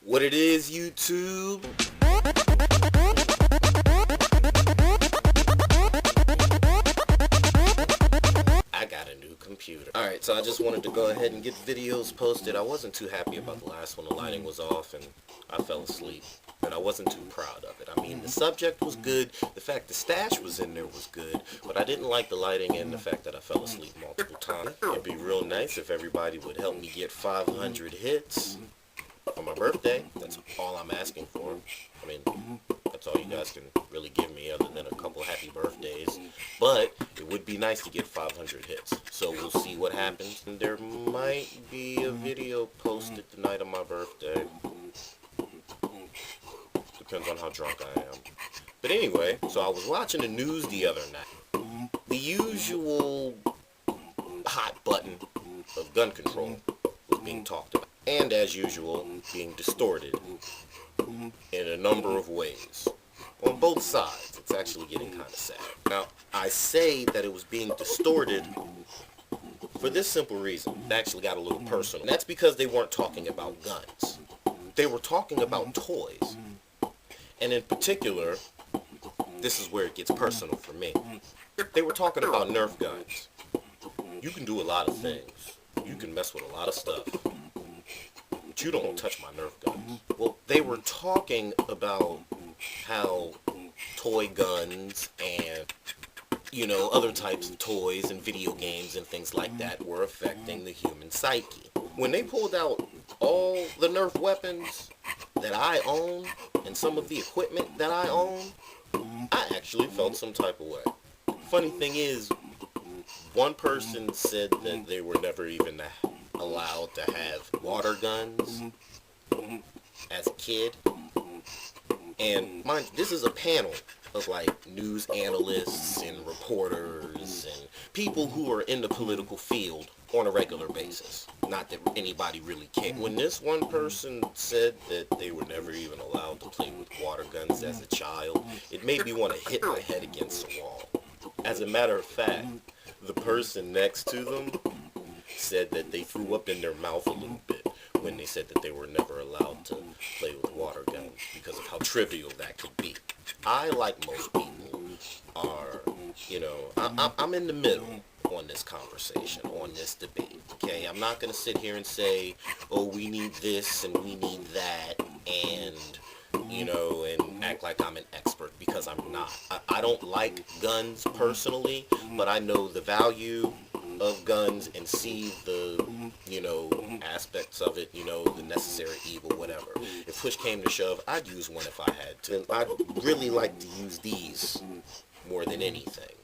What it is, YouTube? I got a new computer. Alright, so I just wanted to go ahead and get videos posted. I wasn't too happy about the last one. The lighting was off and I fell asleep. But I wasn't too proud of it. I mean, the subject was good. The fact the stash was in there was good. But I didn't like the lighting and the fact that I fell asleep multiple times. It'd be real nice if everybody would help me get 500 hits on my birthday. That's all I'm asking for. I mean, that's all you guys can really give me other than a couple happy birthdays. But it would be nice to get 500 hits. So we'll see what happens. And there might be a video posted the night of my birthday. Depends on how drunk I am. But anyway, so I was watching the news the other night. The usual hot button of gun control was being talked about. And as usual, being distorted in a number of ways. On both sides, it's actually getting kind of sad. Now, I say that it was being distorted for this simple reason. It actually got a little personal. And that's because they weren't talking about guns. They were talking about toys. And in particular, this is where it gets personal for me. They were talking about Nerf guns. You can do a lot of things. You can mess with a lot of stuff. But you don't touch my Nerf guns. Well, they were talking about how toy guns and, you know, other types of toys and video games and things like that were affecting the human psyche. When they pulled out all the Nerf weapons that I own and some of the equipment that I own, I actually felt some type of way. Funny thing is, one person said that they were never even allowed to have water guns as a kid. And mind, this is a panel of like news analysts and reporters and people who are in the political field on a regular basis. Not that anybody really cared. When this one person said that they were never even allowed to play with water guns as a child, it made me want to hit my head against the wall. As a matter of fact, the person next to them said that they threw up in their mouth a little bit when they said that they were never allowed to play with water guns because of how trivial that could be. I, like most people, are, you know, I'm in the middle on this conversation, on this debate, okay? I'm not going to sit here and say, oh, we need this and we need that, and, you know, and act like I'm an expert, because I'm not. I don't like guns personally, but I know the value of guns and see the, you know, aspects of it, you know, the necessary evil, whatever. If push came to shove, I'd use one if I had to. And I'd really like to use these more than anything.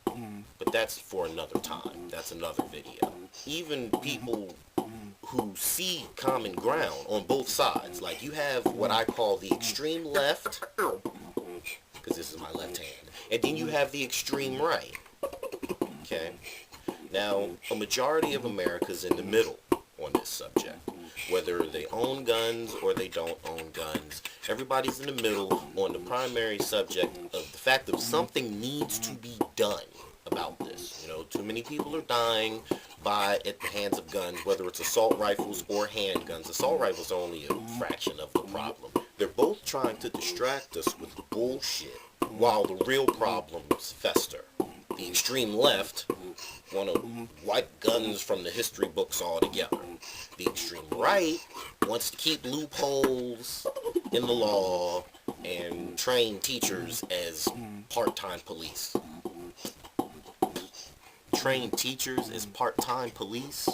But that's for another time. That's another video. Even people who see common ground on both sides, like you have what I call the extreme left, because this is my left hand, and then you have the extreme right. Okay? Now, a majority of America's in the middle on this subject. Whether they own guns or they don't own guns, everybody's in the middle on the primary subject of the fact that something needs to be done about this. You know, too many people are dying at the hands of guns, whether it's assault rifles or handguns. Assault rifles are only a fraction of the problem. They're both trying to distract us with bullshit while the real problems fester. The extreme left want to wipe guns from the history books altogether. The extreme right wants to keep loopholes in the law and train teachers as part-time police. Train teachers as part-time police?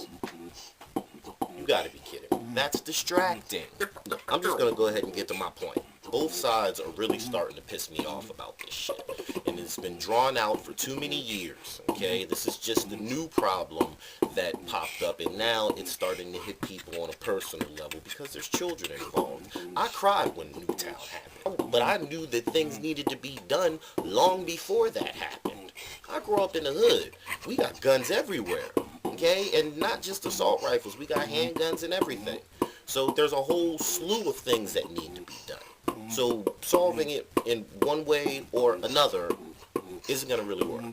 You gotta be kidding me. That's distracting. Look, I'm just gonna go ahead and get to my point. Both sides are really starting to piss me off about this shit. And it's been drawn out for too many years, okay? This is just a new problem that popped up, and now it's starting to hit people on a personal level because there's children involved. I cried when Newtown happened, but I knew that things needed to be done long before that happened. I grew up in the hood. We got guns everywhere, okay? And not just assault rifles. We got handguns and everything. So there's a whole slew of things that need to be done. So solving it in one way or another isn't going to really work.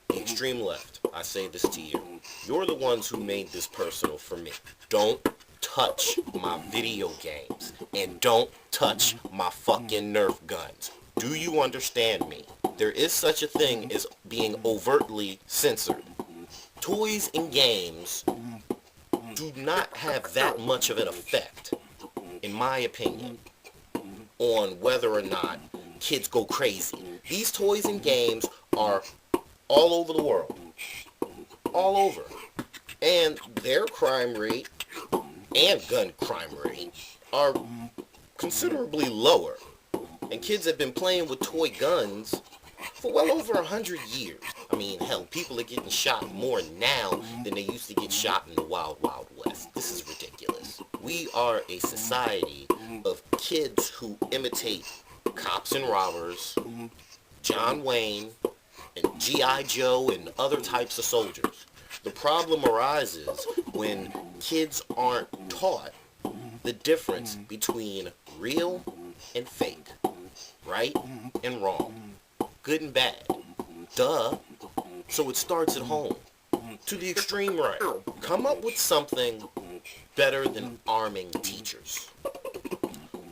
The extreme left, I say this to you. You're the ones who made this personal for me. Don't touch my video games. And don't touch my fucking Nerf guns. Do you understand me? There is such a thing as being overtly censored. Toys and games do not have that much of an effect, in my opinion, on whether or not kids go crazy. These toys and games are all over the world. All over. And their crime rate and gun crime rate are considerably lower. And kids have been playing with toy guns for well over 100 years. I mean, hell, people are getting shot more now than they used to get shot in the Wild Wild West. This is ridiculous. We are a society of kids who imitate cops and robbers, John Wayne, and G.I. Joe, and other types of soldiers. The problem arises when kids aren't taught the difference between real and fake, right and wrong, good and bad. Duh. So it starts at home. To the extreme right. Come up with something better than arming teachers.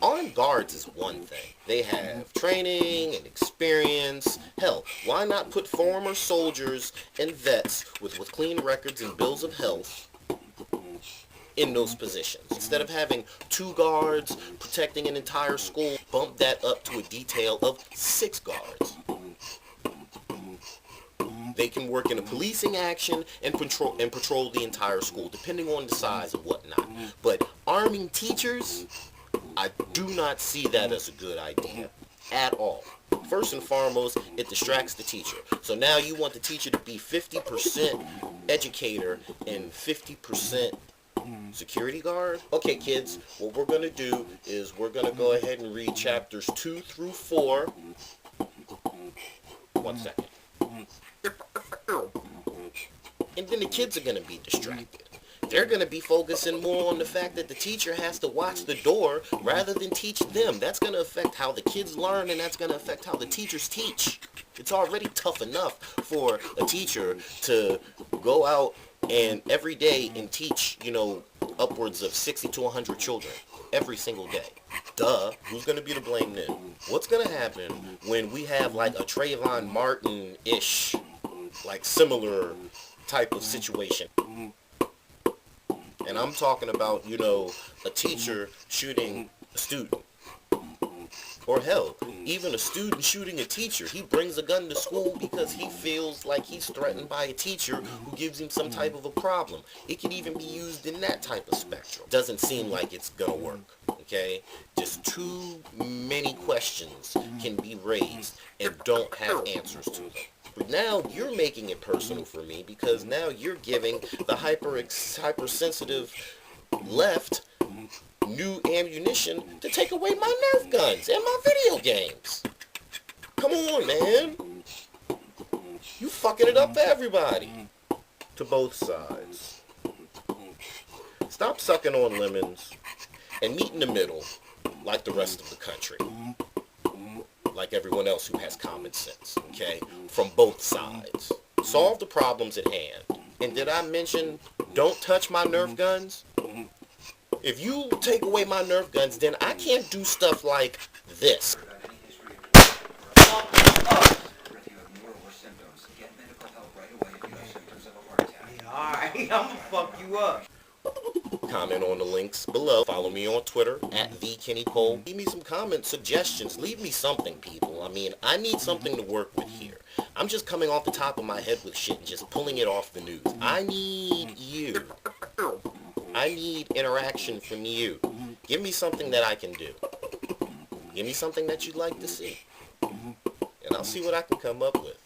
Armed guards is one thing. They have training and experience. Hell, why not put former soldiers and vets with clean records and bills of health in those positions? Instead of having 2 guards protecting an entire school, bump that up to a detail of 6 guards. They can work in a policing action and patrol the entire school, depending on the size and whatnot. But arming teachers, I do not see that as a good idea at all. First and foremost, it distracts the teacher. So now you want the teacher to be 50% educator and 50% security guard? Okay, kids, what we're going to do is we're going to go ahead and read chapters 2 through 4. 1 second. And then the kids are going to be distracted. They're going to be focusing more on the fact that the teacher has to watch the door rather than teach them. That's going to affect how the kids learn, and that's going to affect how the teachers teach. It's already tough enough for a teacher to go out and every day and teach, upwards of 60 to 100 children every single day. Duh. Who's going to be to blame then? What's going to happen when we have like a Trayvon Martin-ish, like similar type of situation? And I'm talking about, a teacher shooting a student. Or hell, even a student shooting a teacher. He brings a gun to school because he feels like he's threatened by a teacher who gives him some type of a problem. It can even be used in that type of spectrum. Doesn't seem like it's gonna work, okay? Just too many questions can be raised and don't have answers to them. But now you're making it personal for me because now you're giving the hypersensitive left new ammunition to take away my Nerf guns and my video games. Come on, man. You fucking it up for everybody. To both sides. Stop sucking on lemons and meet in the middle like the rest of the country. Like everyone else who has common sense, okay? From both sides. Solve the problems at hand. And did I mention don't touch my Nerf guns? If you take away my Nerf guns, then I can't do stuff like this. Alright, I'm gonna fuck you up. Comment on the links below. Follow me on Twitter @TheKennyCole. Leave me some comments, suggestions. Leave me something, people. I mean, I need something to work with here. I'm just coming off the top of my head with shit and just pulling it off the news. I need you. I need interaction from you. Give me something that I can do. Give me something that you'd like to see. And I'll see what I can come up with.